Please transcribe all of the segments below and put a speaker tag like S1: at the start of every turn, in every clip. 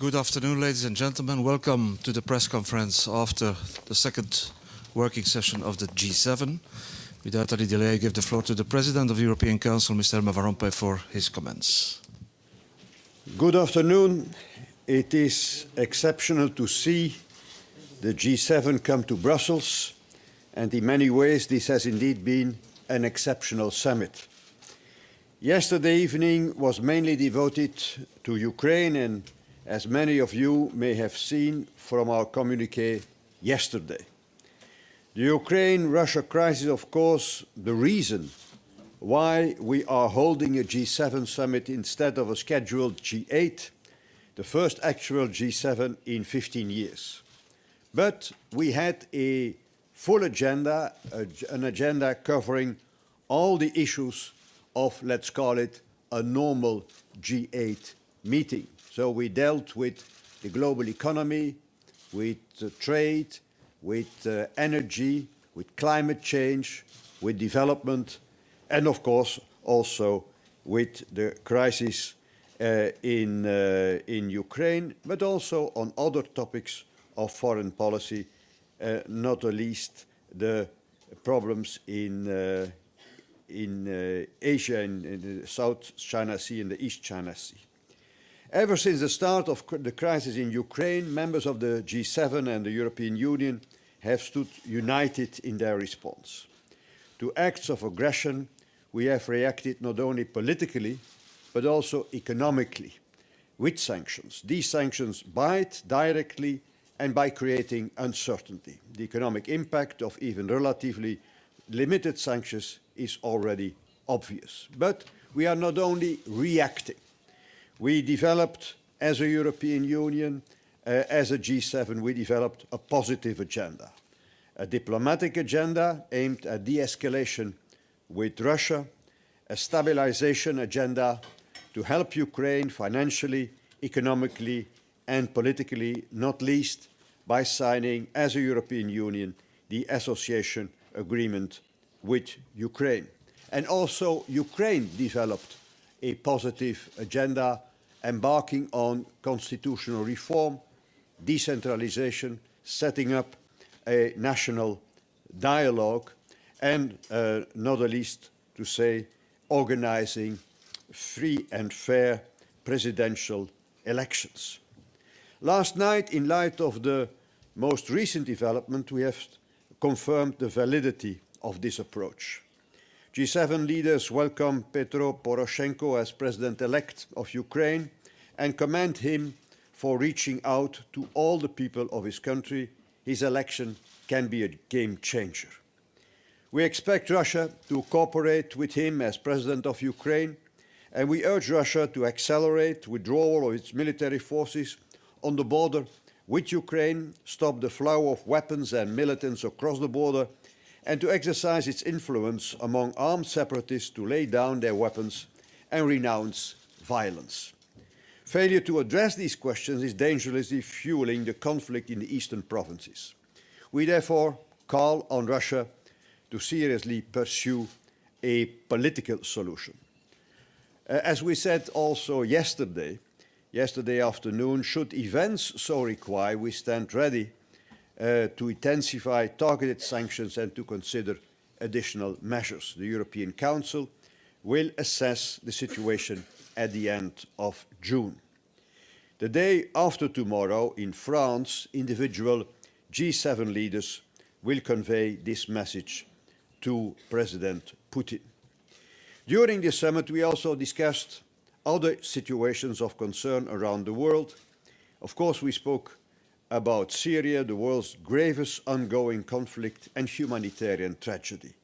S1: Good afternoon, ladies and gentlemen. Welcome to the press conference after the second working session of the G7. Without any delay, I give the floor to the President of the European Council, Mr. Herman VAN ROMPUY, for his comments.
S2: Good afternoon. It is exceptional to see the G7 come to Brussels, and in many ways this has indeed been an exceptional summit. Yesterday evening was mainly devoted to Ukraine, and as many of you may have seen from our communiqué yesterday. The Ukraine-Russia crisis is, of course, the reason why we are holding a G7 summit instead of a scheduled G8, the first actual G7 in 15 years. But we had a full agenda, an agenda covering all the issues of, let's call it, a normal G8 meeting. So we dealt with the global economy, with trade, with energy, with climate change, with development, and of course also with the crisis in Ukraine, but also on other topics of foreign policy, not least the problems in Asia, in the South China Sea and the East China Sea. Ever since the start of the crisis in Ukraine, members of the G7 and the European Union have stood united in their response. To acts of aggression, we have reacted not only politically, but also economically, with sanctions. These sanctions bite directly and by creating uncertainty. The economic impact of even relatively limited sanctions is already obvious. But we are not only reacting. We developed, as a European Union, as a G7, we developed a positive agenda. A diplomatic agenda aimed at de-escalation with Russia, a stabilization agenda to help Ukraine financially, economically, and politically, not least by signing, as a European Union, the association agreement with Ukraine. And also Ukraine developed a positive agenda embarking on constitutional reform, decentralization, setting up a national dialogue, and not the least to say, organizing free and fair presidential elections. Last night, in light of the most recent development, we have confirmed the validity of this approach. G7 leaders welcome Petro Poroshenko as president-elect of Ukraine and commend him for reaching out to all the people of his country. His election can be a game changer. We expect Russia to cooperate with him as president of Ukraine, and we urge Russia to accelerate withdrawal of its military forces on the border with Ukraine, stop the flow of weapons and militants across the border, and to exercise its influence among armed separatists to lay down their weapons and renounce violence. Failure to address these questions is dangerously fueling the conflict in the eastern provinces. We therefore call on Russia to seriously pursue a political solution. As we said also yesterday afternoon, should events so require, we stand ready to intensify targeted sanctions and to consider additional measures. The European Council will assess the situation at the end of June. The day after tomorrow in France, individual G7 leaders will convey this message to President Putin. During this summit, we also discussed other situations of concern around the world. Of course, we spoke about Syria, the world's gravest ongoing conflict and humanitarian tragedy.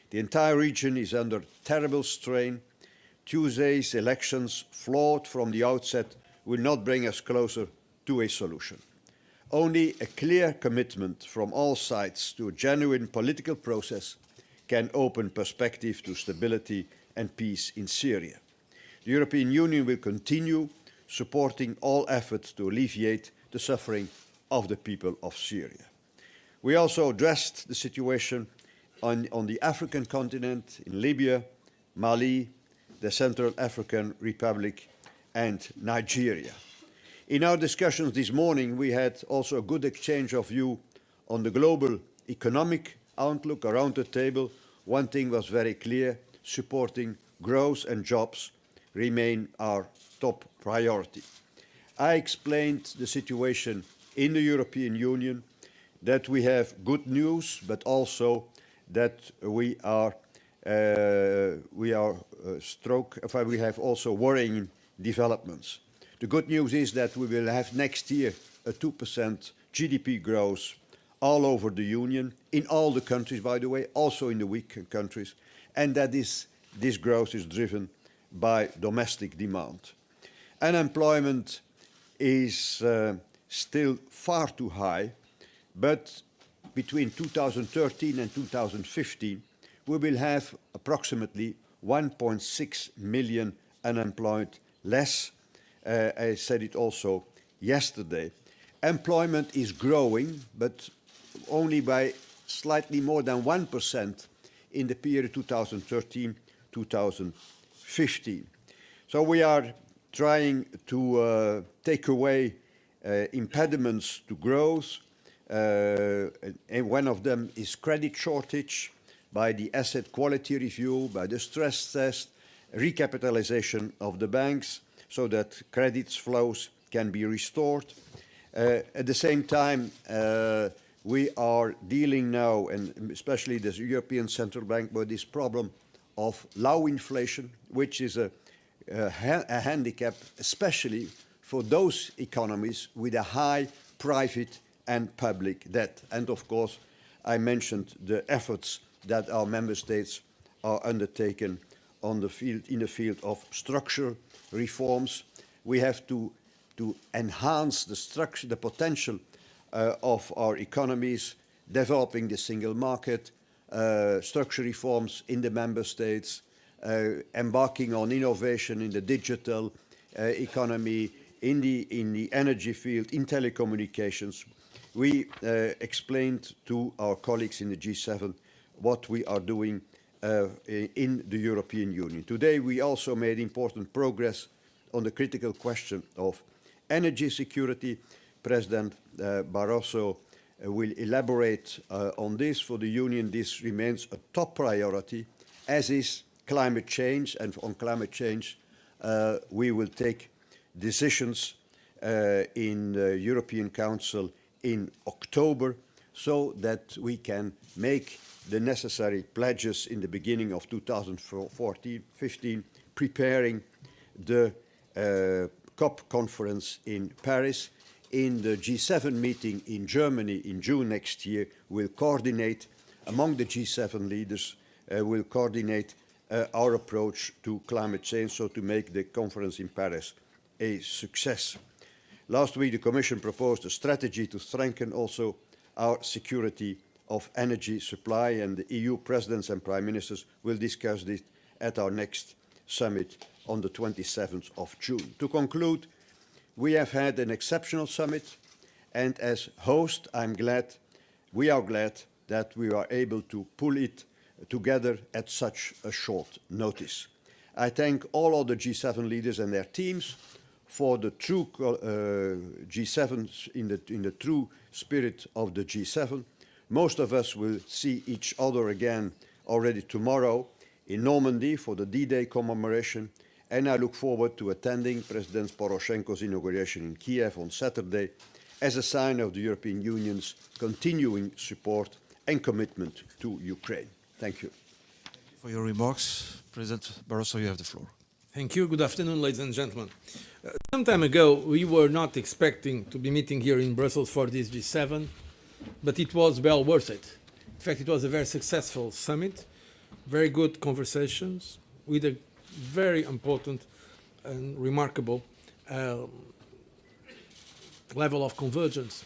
S2: The entire region is under terrible strain. Tuesday's elections, flawed from the outset, will not bring us closer to a solution. Only a clear commitment from all sides to a genuine political process can open perspective to stability and peace in Syria. The European Union will continue supporting all efforts to alleviate the suffering of the people of Syria. We also addressed the situation on the African continent, in Libya, Mali, the Central African Republic, and Nigeria. In our discussions this morning, we had also a good exchange of view on the global economic outlook around the table. One thing was very clear: supporting growth and jobs remain our top priority. I explained the situation in the European Union, that we have good news, but also that we have also worrying developments. The good news is that we will have next year a 2% GDP growth all over the Union, in all the countries, by the way, also in the weak countries, and that this growth is driven by domestic demand. Unemployment is still far too high, but between 2013 and 2015, we will have approximately 1.6 million unemployed less. I said it also yesterday. Employment is growing, but only by slightly more than 1% in the period 2013-2015. So we are trying to take away impediments to growth, and one of them is credit shortage, by the asset quality review, by the stress test, recapitalization of the banks, so that credit flows can be restored. At the same time, we are dealing now, and especially the European Central Bank, with this problem of low inflation, which is a handicap, especially for those economies with a high private and public debt. And of course, I mentioned the efforts that our member states are undertaken in the field of structural reforms. We have to enhance the potential of our economies, developing the single market, structural reforms in the member states, embarking on innovation in the digital economy, in the energy field, in telecommunications. We explained to our colleagues in the G7 what we are doing in the European Union. Today we also made important progress on the critical question of energy security. President Barroso will elaborate on this. For the Union, this remains a top priority, as is climate change. And on climate change, we will take decisions in the European Council in October, so that we can make the necessary pledges in the beginning of 2014-15, preparing the COP conference in Paris. In the G7 meeting in Germany in June next year, we'll coordinate among the G7 leaders, we'll coordinate our approach to climate change, so to make the conference in Paris a success. Last week, the Commission proposed a strategy to strengthen also our security of energy supply, and the EU presidents and prime ministers will discuss this at our next summit on the 27th of June. To conclude, we have had an exceptional summit, and as host, we are glad that we are able to pull it together at such a short notice. I thank all other G7 leaders and their teams for the true G7 in the true spirit of the G7. Most of us will see each other again already tomorrow in Normandy for the D-Day commemoration, and I look forward to attending President Poroshenko's inauguration in Kiev on Saturday as a sign of the European Union's continuing support and commitment to Ukraine. Thank you.
S1: For your remarks, President Barroso, you have the floor.
S3: Thank you. Good afternoon, ladies and gentlemen. Some time ago, we were not expecting to be meeting here in Brussels for this G7, but it was well worth it. In fact, it was a very successful summit, very good conversations with a very important and remarkable level of convergence.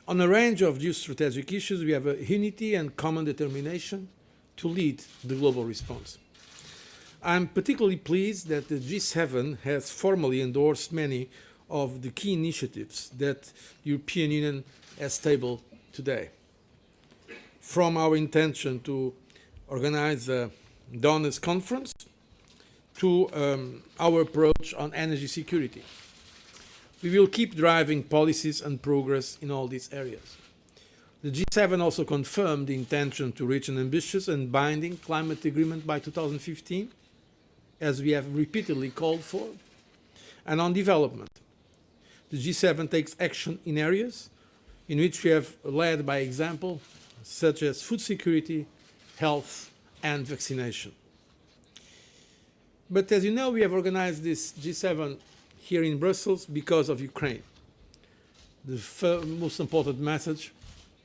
S3: On a range of geostrategic issues, we have a unity and common determination to lead the global response. I'm particularly pleased that the G7 has formally endorsed many of the key initiatives that the European Union has tabled today. From our intention to organize a donors conference to our approach on energy security. We will keep driving policies and progress in all these areas. The G7 also confirmed the intention to reach an ambitious and binding climate agreement by 2015, as we have repeatedly called for. And on development, the G7 takes action in areas in which we have led by example, such as food security, health, and vaccination. But as you know, we have organized this G7 here in Brussels because of Ukraine. The most important message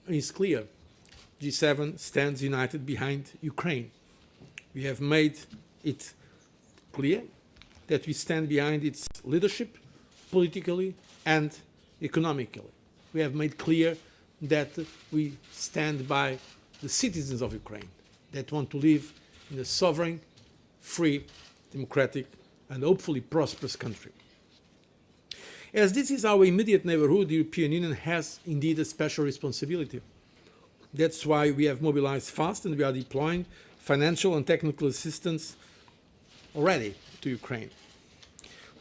S3: is clear. G7 stands united behind Ukraine. We have made it clear that we stand behind its leadership politically and economically. We have made clear that we stand by the citizens of Ukraine that want to live in a sovereign, free, democratic, and hopefully prosperous country. As this is our immediate neighborhood, the European Union has indeed a special responsibility. That's why we have mobilized fast and we are deploying financial and technical assistance already to Ukraine.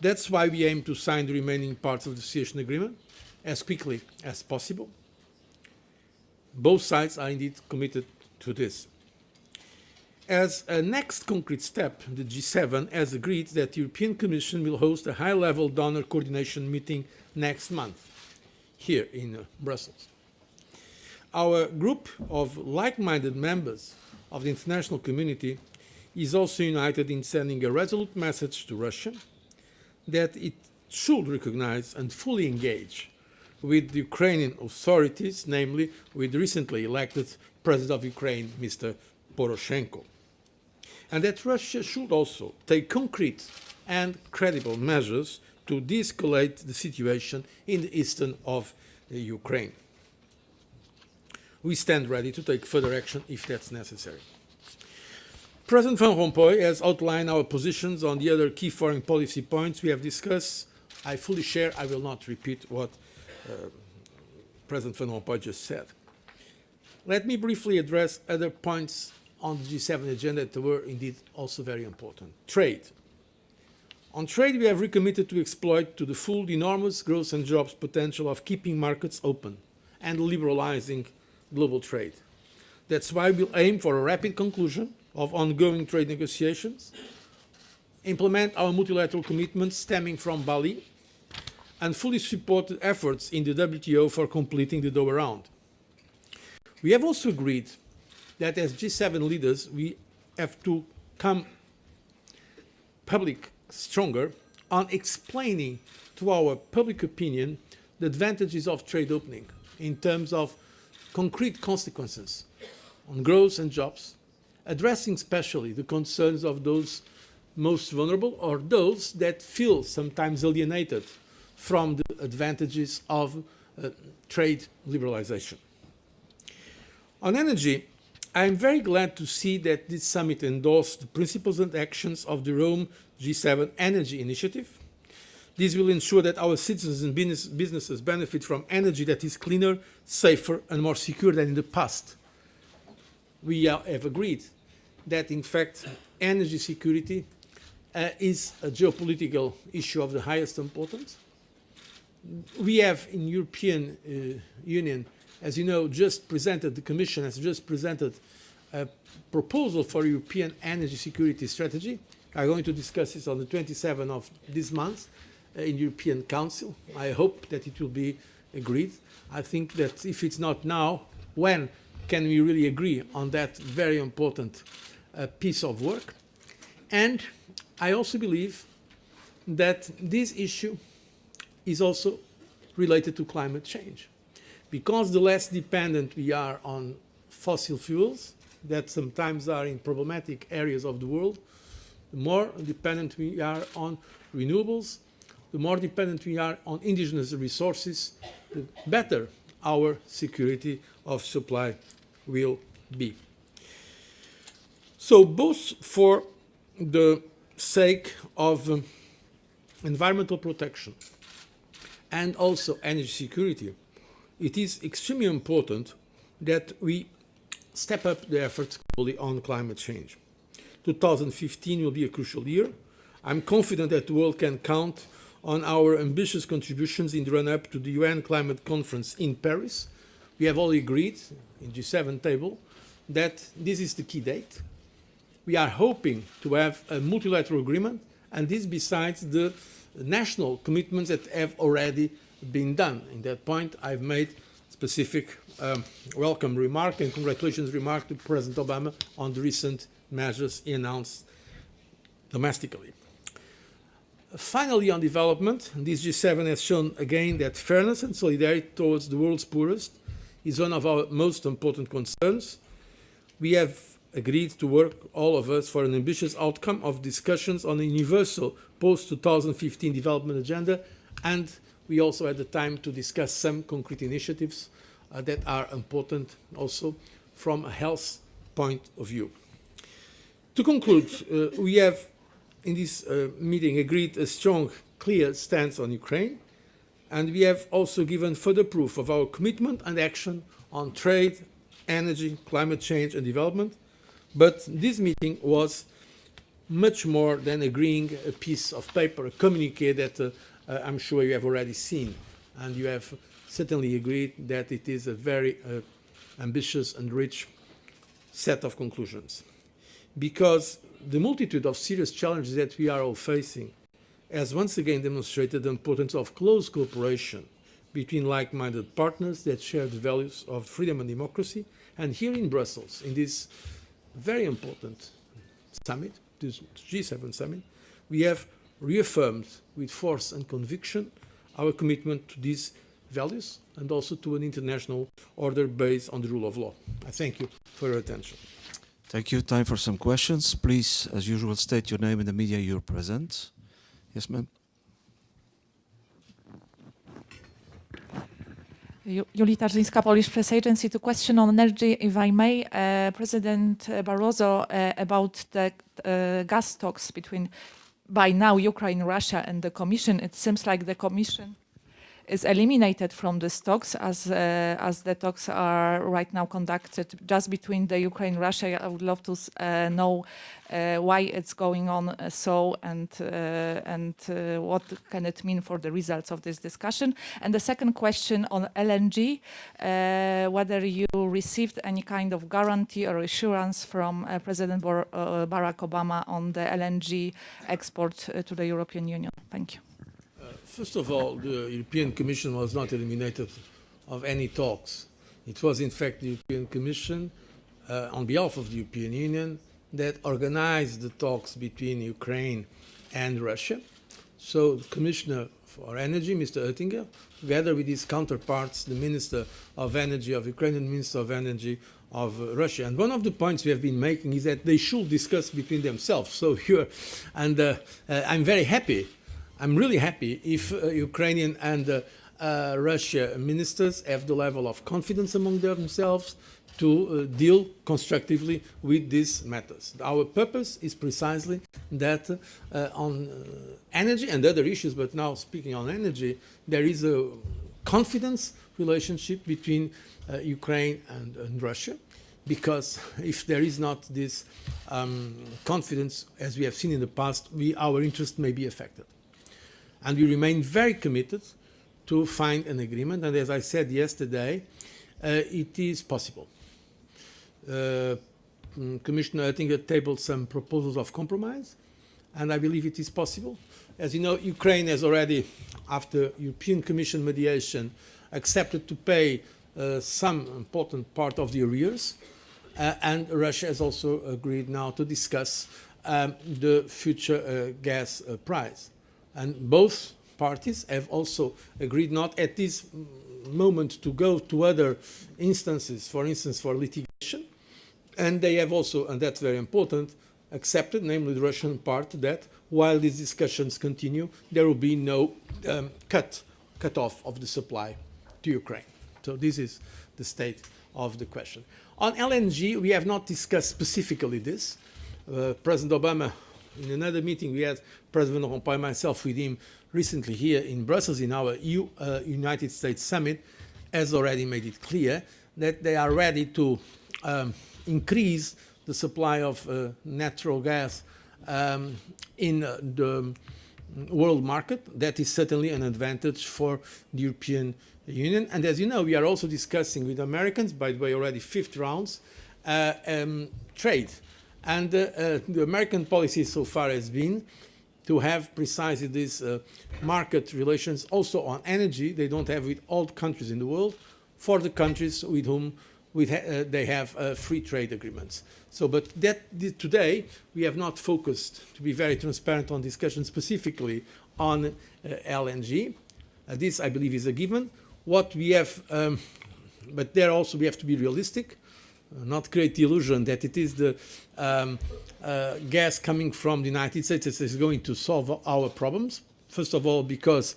S3: That's why we aim to sign the remaining parts of the association agreement as quickly as possible. Both sides are indeed committed to this. As a next concrete step, the G7 has agreed that the European Commission will host a high-level donor coordination meeting next month here in Brussels. Our group of like-minded members of the international community is also united in sending a resolute message to Russia that it should recognize and fully engage with the Ukrainian authorities, namely with the recently elected President of Ukraine, Mr. Poroshenko. And that Russia should also take concrete and credible measures to de-escalate the situation in the eastern of Ukraine. We stand ready to take further action if that's necessary. President Van Rompuy has outlined our positions on the other key foreign policy points we have discussed. I fully share. I will not repeat what President Van Rompuy just said. Let me briefly address other points on the G7 agenda that were indeed also very important. Trade. On trade, we have recommitted to exploit to the full the enormous growth and jobs potential of keeping markets open and liberalizing global trade. That's why we'll aim for a rapid conclusion of ongoing trade negotiations, implement our multilateral commitments stemming from Bali, and fully support the efforts in the WTO for completing the Doha round. We have also agreed that as G7 leaders, we have to come public stronger on explaining to our public opinion the advantages of trade opening in terms of concrete consequences on growth and jobs, addressing especially the concerns of those most vulnerable or those that feel sometimes alienated from the advantages of trade liberalization. On energy, I am very glad to see that this summit endorsed the principles and actions of the Rome G7 Energy Initiative. This will ensure that our citizens and businesses benefit from energy that is cleaner, safer, and more secure than in the past. We have agreed that, in fact, energy security is a geopolitical issue of the highest importance. We have in European Union, as you know, the Commission has just presented a proposal for a European energy security strategy. We are going to discuss this on the 27th of this month in European Council. I hope that it will be agreed. I think that if it's not now, when can we really agree on that very important piece of work? And I also believe that this issue is also related to climate change. Because the less dependent we are on fossil fuels, that sometimes are in problematic areas of the world, the more dependent we are on renewables, the more dependent we are on indigenous resources, the better our security of supply will be. So both for the sake of environmental protection and also energy security, it is extremely important that we step up the efforts globally on climate change. 2015 will be a crucial year. I'm confident that the world can count on our ambitious contributions in the run-up to the UN Climate Conference in Paris. We have all agreed in G7 table that this is the key date. We are hoping to have a multilateral agreement, and this besides the national commitments that have already been done. In that point, I've made specific welcome remark and congratulations remark to President Obama on the recent measures he announced domestically. Finally, on development, this G7 has shown again that fairness and solidarity towards the world's poorest is one of our most important concerns. We have agreed to work, all of us, for an ambitious outcome of discussions on a universal post-2015 development agenda, and we also had the time to discuss some concrete initiatives that are important also from a health point of view. To conclude, we have in this meeting agreed a strong, clear stance on Ukraine, and we have also given further proof of our commitment and action on trade, energy, climate change and development. But this meeting was much more than agreeing a piece of paper, a communique that I'm sure you have already seen, and you have certainly agreed that it is a very ambitious and rich set of conclusions. Because the multitude of serious challenges that we are all facing has once again demonstrated the importance of close cooperation between like-minded partners that share the values of freedom and democracy. And here in Brussels, in this very important summit, this G7 summit, we have reaffirmed with force and conviction our commitment to these values and also to an international order based on the rule of law. I thank you for your attention.
S1: Thank you. Time for some questions. Please, as usual, state your name and the media you represent. Yes, ma'am.
S4: Julita Rzyńska, Polish Press Agency. To question on energy, if I may, President Barroso, about the gas talks between, by now, Ukraine, Russia, and the Commission. It seems like the Commission is eliminated from the talks as the talks are right now conducted just between the Ukraine, Russia. I would love to know why it's going on so and what can it mean for the results of this discussion. And the second question on LNG, whether you received any kind of guarantee or assurance from President Barack Obama on the LNG export to the European Union. Thank you.
S3: First of all, the European Commission was not eliminated of any talks. It was, in fact, the European Commission, on behalf of the European Union, that organized the talks between Ukraine and Russia. So the Commissioner for Energy, Mr. Oettinger, together with his counterparts, the Minister of Energy of Ukraine and Minister of Energy of Russia. And one of the points we have been making is that they should discuss between themselves. So here, and I'm very happy. I'm really happy if Ukrainian and Russia ministers have the level of confidence among themselves to deal constructively with these matters. Our purpose is precisely that on energy and other issues, but now speaking on energy, there is a confidence relationship between Ukraine and Russia, because if there is not this confidence, as we have seen in the past, our interest may be affected. And we remain very committed to find an agreement. And as I said yesterday, it is possible. Commissioner Oettinger tabled some proposals of compromise, and I believe it is possible. As you know, Ukraine has already, after European Commission mediation, accepted to pay some important part of the arrears, and Russia has also agreed now to discuss the future gas price. And both parties have also agreed not at this moment to go to other instances, for instance, for litigation. And they have also, and that's very important, accepted, namely the Russian part, that while these discussions continue, there will be no cut off of the supply to Ukraine. So this is the state of the question. On LNG, we have not discussed specifically this. President Obama, in another meeting we had President Van Rompuy, myself with him recently here in Brussels in our United States summit, has already made it clear that they are ready to increase the supply of natural gas in the world market. That is certainly an advantage for the European Union. And as you know, we are also discussing with Americans, by the way, already 5th rounds, trade. And the American policy so far has been to have precisely these market relations also on energy. They don't have with all countries in the world, for the countries with whom they have free trade agreements. So, but today we have not focused, to be very transparent, on discussion specifically on LNG. This, I believe, is a given. What we have, but there also we have to be realistic, not create the illusion that it is the gas coming from the United States that is going to solve our problems. First of all, because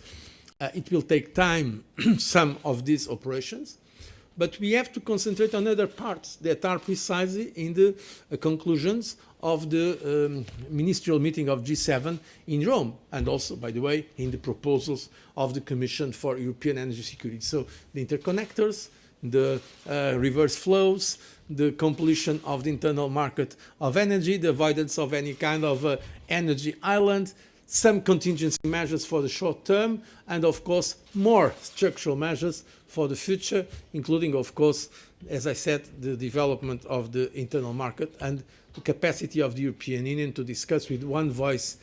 S3: it will take time, some of these operations. But we have to concentrate on other parts that are precisely in the conclusions of the ministerial meeting of G7 in Rome, and also, by the way, in the proposals of the Commission for European Energy Security. So the interconnectors, the reverse flows, the completion of the internal market of energy, the avoidance of any kind of energy island, some contingency measures for the short term, and of course more structural measures for the future, including, of course, as I said, the development of the internal market and the capacity of the European Union to discuss with one voice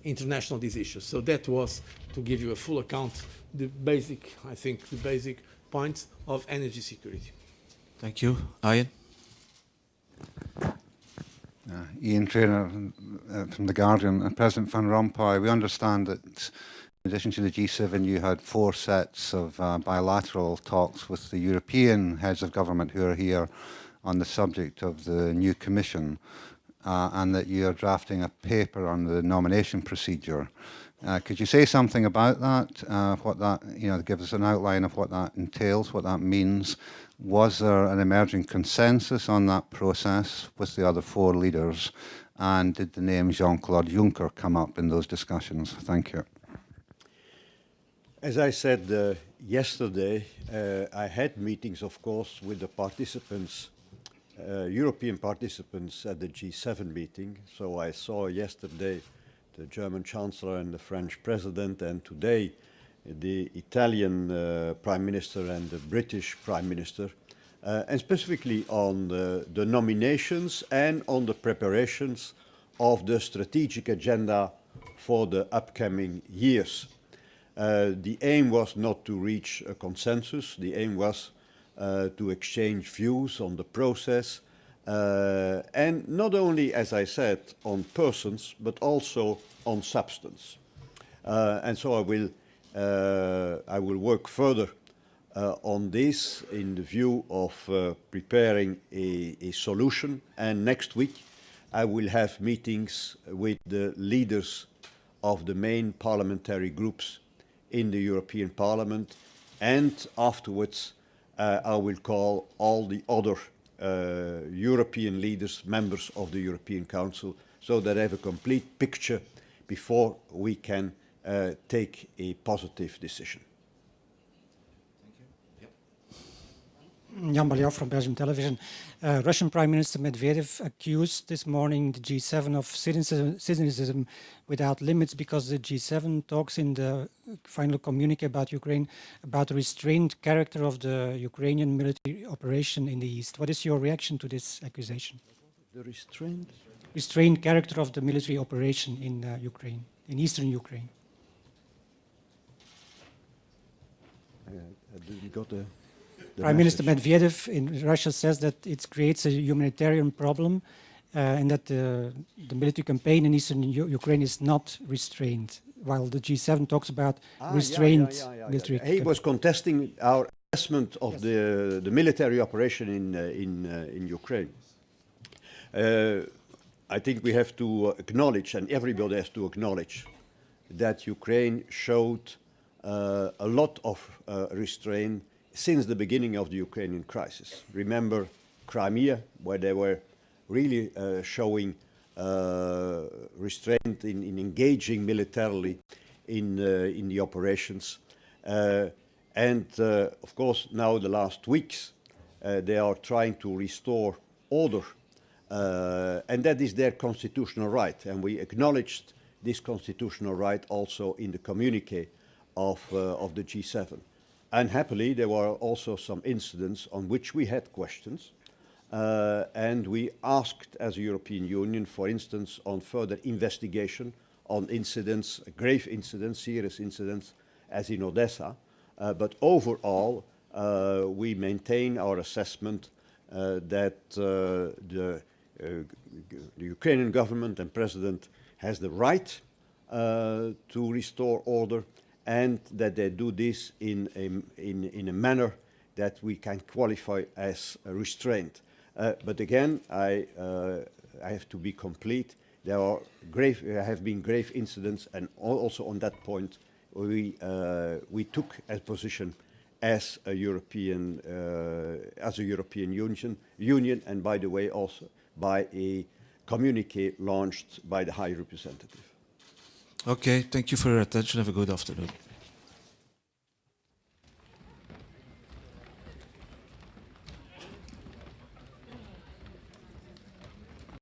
S3: international these issues. So that was, to give you a full account, the basic, I think, the basic points of energy security.
S1: Thank you. Ian?
S5: Ian Trainer from The Guardian. President Van Rompuy, we understand that in addition to the G7, you had 4 sets of bilateral talks with the European heads of government who are here on the subject of the new Commission, and that you are drafting a paper on the nomination procedure. Could you say something about that? What that, give us an outline of what that entails, what that means. Was there an emerging consensus on that process with the other 4 leaders? And did the name Jean-Claude Juncker come up in those discussions? Thank you.
S2: As I said yesterday, I had meetings, of course, with the participants, European participants at the G7 meeting. So I saw yesterday the German Chancellor and the French President, and today the Italian Prime Minister and the British Prime Minister, and specifically on the nominations and on the preparations of the strategic agenda for the upcoming years. The aim was not to reach a consensus. The aim was to exchange views on the process, and not only, as I said, on persons, but also on substance. And so I will work further on this in the view of preparing a solution. And next week, I will have meetings with the leaders of the main parliamentary groups in the European Parliament, and afterwards I will call all the other European leaders, members of the European Council, so that I have a complete picture before we can take a positive decision.
S6: Jan Baliov from Belgium Television. Russian Prime Minister Medvedev accused this morning the G7 of cynicism without limits, because the G7 talks in the final communique about Ukraine about the restrained character of the Ukrainian military operation in the East. What is your reaction to this accusation?
S2: The
S6: restrained character of the military operation in Ukraine, in eastern Ukraine.
S2: I didn't got the
S6: Prime Minister Medvedev in Russia says that it creates a humanitarian problem and that the military campaign in eastern Ukraine is not restrained, while the G7 talks about restrained military campaign.
S2: He was contesting our assessment of the military operation in Ukraine. I think we have to acknowledge, and everybody has to acknowledge, that Ukraine showed a lot of restraint since the beginning of the Ukrainian crisis. Remember Crimea, where they were really showing restraint in engaging militarily in the operations. And of course, now the last weeks, they are trying to restore order. And that is their constitutional right. And we acknowledged this constitutional right also in the communique of the G7. And happily, there were also some incidents on which we had questions. And we asked as a European Union, for instance, on further investigation on incidents, grave incidents, serious incidents, as in Odessa. But overall, we maintain our assessment that the Ukrainian government and president has the right to restore order, and that they do this in a manner that we can qualify as restraint. But again, I have to be complete. There have been grave incidents, and also on that point, we took a position as a European Union, and by the way, also by a communique launched by the High Representative.
S1: Okay, thank you for your attention. Have a good afternoon.